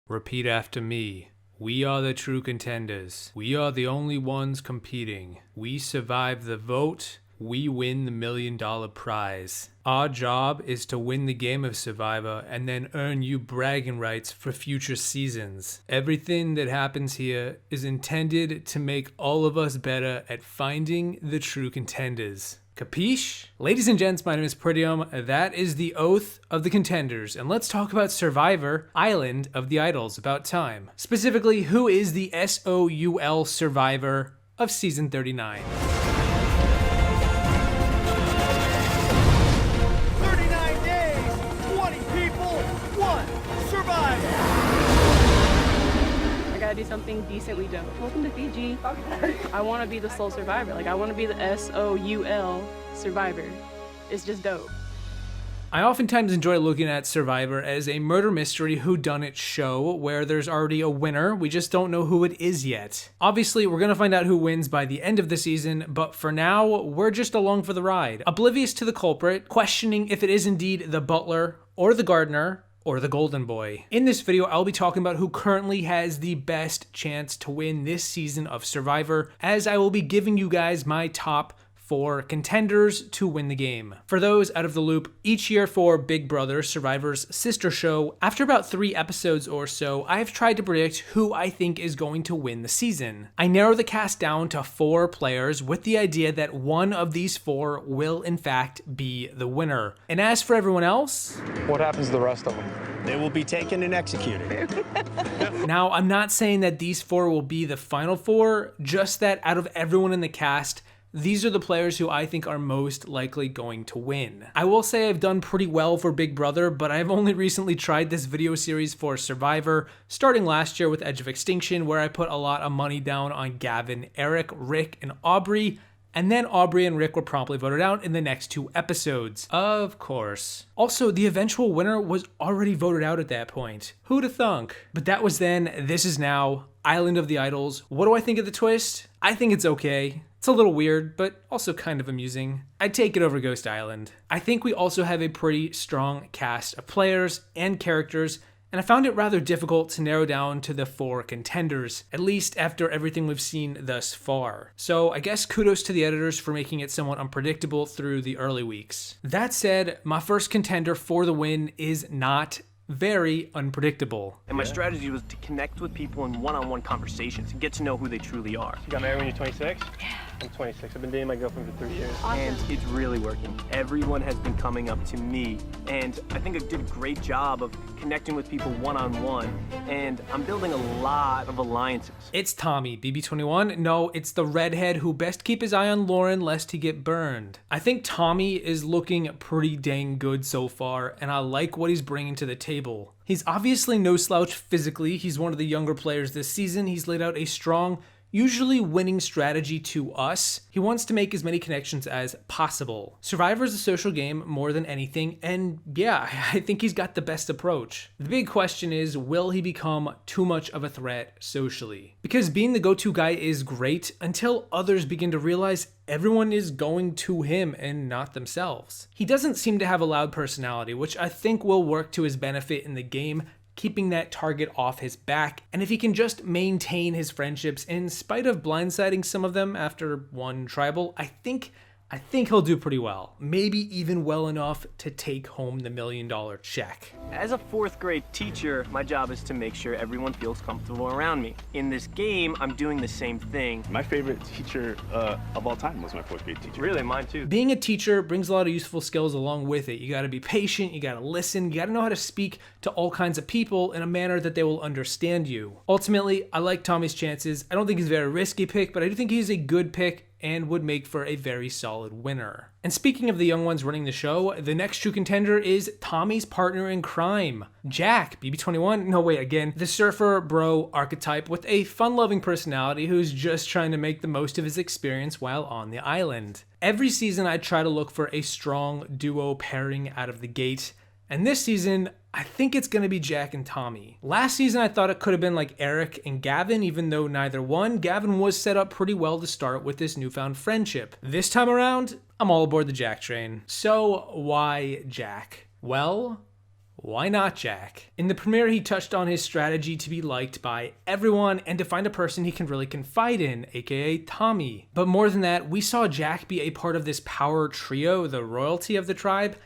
Repeat after me. We are the true contenders. We are the only ones competing. We survive the vote. We win the $1 million prize. Our job is to win the game of Survivor and then earn you bragging rights for future seasons. Everything that happens here is intended to make all of us better at finding the true contenders. Capiche? Ladies and gents, my name is Peridiam. That is the oath of the contenders, and let's talk about Survivor, Island of the Idols, about time. Specifically, who is the SOUL survivor of season 39? 39 days, 20 people, 1 survivor. I gotta do something decently dope. Welcome to Fiji. I want to be the sole survivor. Like, I want to be the SOUL survivor. It's just dope. I oftentimes enjoy looking at Survivor as a murder mystery whodunit show where there's already a winner, we just don't know who it is yet. Obviously, we're gonna find out who wins by the end of the season, but for now, we're just along for the ride, oblivious to the culprit, questioning if it is indeed the butler or the gardener or the golden boy. In this video, I'll be talking about who currently has the best chance to win this season of Survivor, as I will be giving you guys my top 4 contenders to win the game. For those out of the loop, each year for Big Brother, Survivor's sister show, after about 3 episodes or so, I've tried to predict who I think is going to win the season. I narrow the cast down to 4 players with the idea that one of these 4 will in fact be the winner. And as for everyone else, what happens to the rest of them? They will be taken and executed. Now, I'm not saying that these 4 will be the final 4, just that out of everyone in the cast, these are the players who I think are most likely going to win. I will say I've done pretty well for Big Brother, but I've only recently tried this video series for Survivor, starting last year with Edge of Extinction, where I put a lot of money down on Gavin, Eric, Rick, and Aubrey, and then Aubrey and Rick were promptly voted out in the next 2 episodes. Of course. Also, the eventual winner was already voted out at that point. Who'da thunk? But that was then, this is now, Island of the Idols. What do I think of the twist? I think it's okay. It's a little weird, but also kind of amusing. I'd take it over Ghost Island. I think we also have a pretty strong cast of players and characters, and I found it rather difficult to narrow down to the 4 contenders, at least after everything we've seen thus far. So I guess kudos to the editors for making it somewhat unpredictable through the early weeks. That said, my first contender for the win is not very unpredictable. And my strategy was to connect with people in one-on-one conversations and get to know who they truly are. You got married when you're 26? Yeah. I'm 26. I've been dating my girlfriend for 3 years. Awesome. And it's really working. Everyone has been coming up to me, and I think I did a great job of connecting with people one-on-one, and I'm building a lot of alliances. It's Tommy, BB21. No, it's the redhead who best keep his eye on Lauren lest he get burned. I think Tommy is looking pretty dang good so far, and I like what he's bringing to the table. He's obviously no slouch physically. He's one of the younger players this season. He's laid out a strong, usually winning strategy to us. He wants to make as many connections as possible. Survivor is a social game more than anything, and yeah, I think he's got the best approach. The big question is, will he become too much of a threat socially? Because being the go-to guy is great until others begin to realize everyone is going to him and not themselves. He doesn't seem to have a loud personality, which I think will work to his benefit in the game, keeping that target off his back, and if he can just maintain his friendships in spite of blindsiding some of them after one tribal, I think he'll do pretty well. Maybe even well enough to take home the $1 million check. As a 4th grade teacher, my job is to make sure everyone feels comfortable around me. In this game, I'm doing the same thing. My favorite teacher of all time was my 4th grade teacher. Really, mine too. Being a teacher brings a lot of useful skills along with it. You gotta be patient, you gotta listen, you gotta know how to speak to all kinds of people in a manner that they will understand you. Ultimately, I like Tommy's chances. I don't think he's a very risky pick, but I do think he's a good pick and would make for a very solid winner. And speaking of the young ones running the show, the next true contender is Tommy's partner in crime, Jack, BB21. No, wait, again, the surfer bro archetype with a fun-loving personality who's just trying to make the most of his experience while on the island. Every season, I try to look for a strong duo pairing out of the gate, and this season, I think it's going to be Jack and Tommy. Last season, I thought it could have been like Eric and Gavin, even though neither won. Gavin was set up pretty well to start with this newfound friendship. This time around, I'm all aboard the Jack train. So why Jack? Well, Why not Jack? In the premiere, he touched on his strategy to be liked by everyone and to find a person he can really confide in, aka Tommy. But more than that, we saw Jack be a part of this power trio, the royalty of the tribe,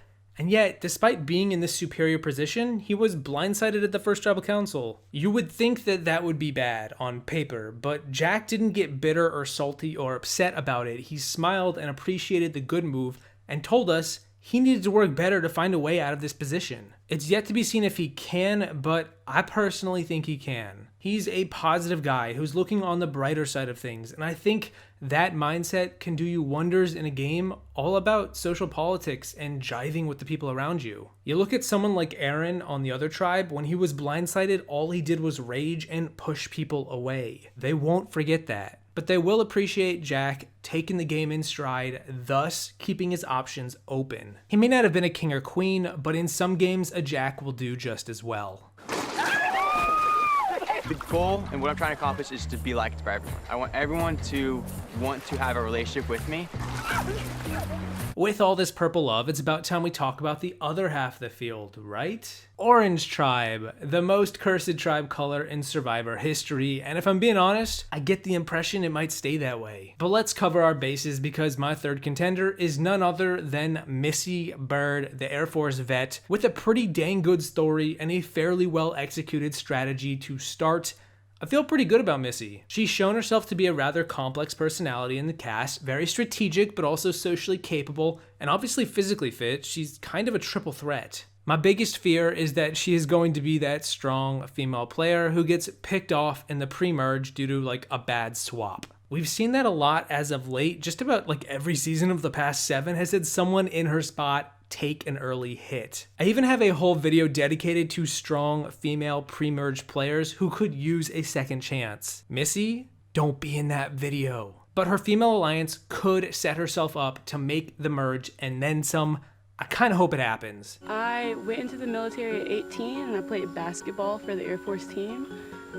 and yet, despite being in this superior position, he was blindsided at the first tribal council. You would think that that would be bad on paper, but Jack didn't get bitter or salty or upset about it. He smiled and appreciated the good move and told us he needed to work better to find a way out of this position. It's yet to be seen if he can, but I personally think he can. He's a positive guy who's looking on the brighter side of things, and I think that mindset can do you wonders in a game all about social politics and jiving with the people around you. You look at someone like Aaron on the other tribe, when he was blindsided, all he did was rage and push people away. They won't forget that. But they will appreciate Jack taking the game in stride, thus keeping his options open. He may not have been a king or queen, but in some games, a Jack will do just as well. The goal and what I'm trying to accomplish is to be liked by everyone. I want everyone to want to have a relationship with me. With all this purple love, it's about time we talk about the other half of the field, right? Orange Tribe, the most cursed tribe color in Survivor history, and if I'm being honest, I get the impression it might stay that way. But let's cover our bases because my third contender is none other than Missy Bird, the Air Force vet, with a pretty dang good story and a fairly well executed strategy to start. I feel pretty good about Missy. She's shown herself to be a rather complex personality in the cast, very strategic but also socially capable, and obviously physically fit. She's kind of a triple threat. My biggest fear is that she is going to be that strong female player who gets picked off in the pre-merge due to like a bad swap. We've seen that a lot as of late. Just about like every season of the past 7 has had someone in her spot take an early hit. I even have a whole video dedicated to strong female pre-merge players who could use a second chance. Missy, don't be in that video. But her female alliance could set herself up to make the merge and then some. I kind of hope it happens. I went into the military at 18 and I played basketball for the Air Force team.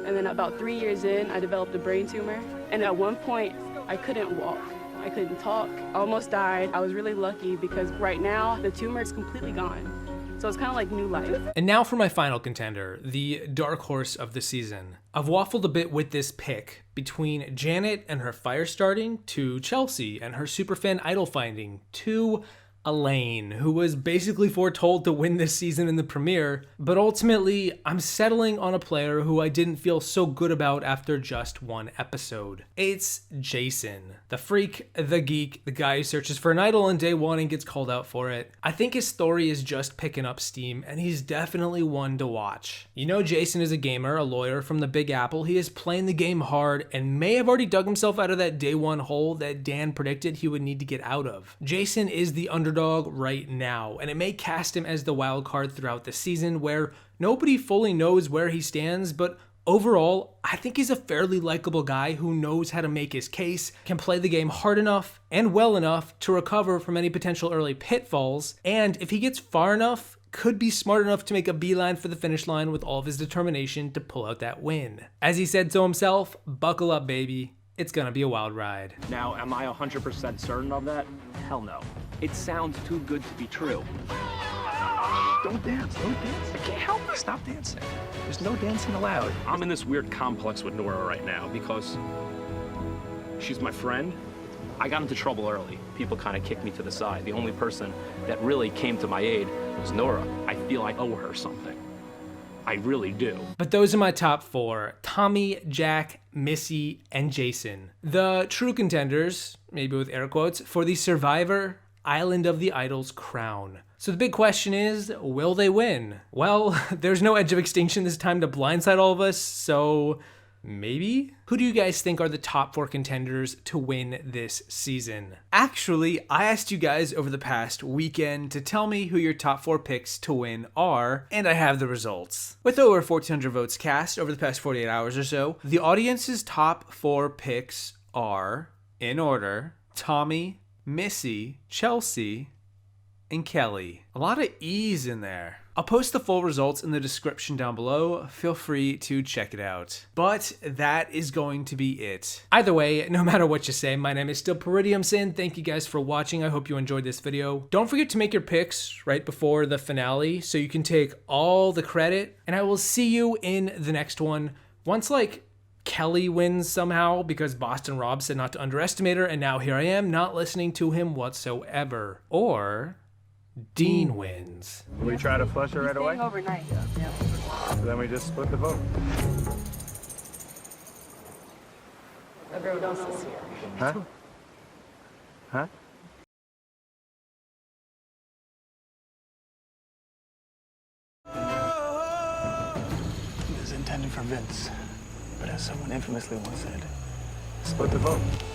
And then about 3 years in, I developed a brain tumor. And at one point, I couldn't walk. I couldn't talk, I almost died. I was really lucky because right now the tumor is completely gone. So it's kind of like new life. And now for my final contender, the dark horse of the season. I've waffled a bit with this pick between Janet and her fire starting to Chelsea and her superfan idol finding to Elaine, who was basically foretold to win this season in the premiere, but ultimately I'm settling on a player who I didn't feel so good about after just one episode. It's Jason, the freak, the geek, the guy who searches for an idol on day 1 and gets called out for it. I think his story is just picking up steam and he's definitely one to watch. You know, Jason is a gamer, a lawyer from the Big Apple. He is playing the game hard and may have already dug himself out of that day 1 hole that Dan predicted he would need to get out of. Jason is the underdog right now, and it may cast him as the wild card throughout the season where nobody fully knows where he stands, but overall, I think he's a fairly likable guy who knows how to make his case, can play the game hard enough and well enough to recover from any potential early pitfalls, and if he gets far enough, could be smart enough to make a beeline for the finish line with all of his determination to pull out that win. As he said to himself, buckle up, baby. It's gonna be a wild ride. Now, am I 100% certain of that? Hell no. It sounds too good to be true. Don't dance, don't dance. I can't help it. Stop dancing. There's no dancing allowed. I'm in this weird complex with Noura right now because she's my friend. I got into trouble early. People kind of kicked me to the side. The only person that really came to my aid was Noura. I feel I owe her something. I really do. But those are my top 4. Tommy, Jack, Missy, and Jason. The true contenders, maybe with air quotes, for the Survivor Island of the Idols crown. So the big question is, will they win? Well, there's no edge of extinction this time to blindside all of us, so maybe? Who do you guys think are the top 4 contenders to win this season? Actually, I asked you guys over the past weekend to tell me who your top 4 picks to win are, and I have the results. With over 1,400 votes cast over the past 48 hours or so, the audience's top 4 picks are, in order, Tommy, Missy, Chelsea, and Kellee. A lot of E's in there. I'll post the full results in the description down below. Feel free to check it out. But that is going to be it. Either way, no matter what you say, my name is still Peridiam. Thank you guys for watching. I hope you enjoyed this video. Don't forget to make your picks right before the finale so you can take all the credit, and I will see you in the next one. Once like Kellee wins somehow because Boston Rob said not to underestimate her, and now here I am not listening to him whatsoever. Or Dean wins. We try to flush her right away? Overnight. Yeah. So then we just split the vote. Everyone else is here. Huh? Huh? It was intended for Vince, but as someone infamously once said, Split the vote.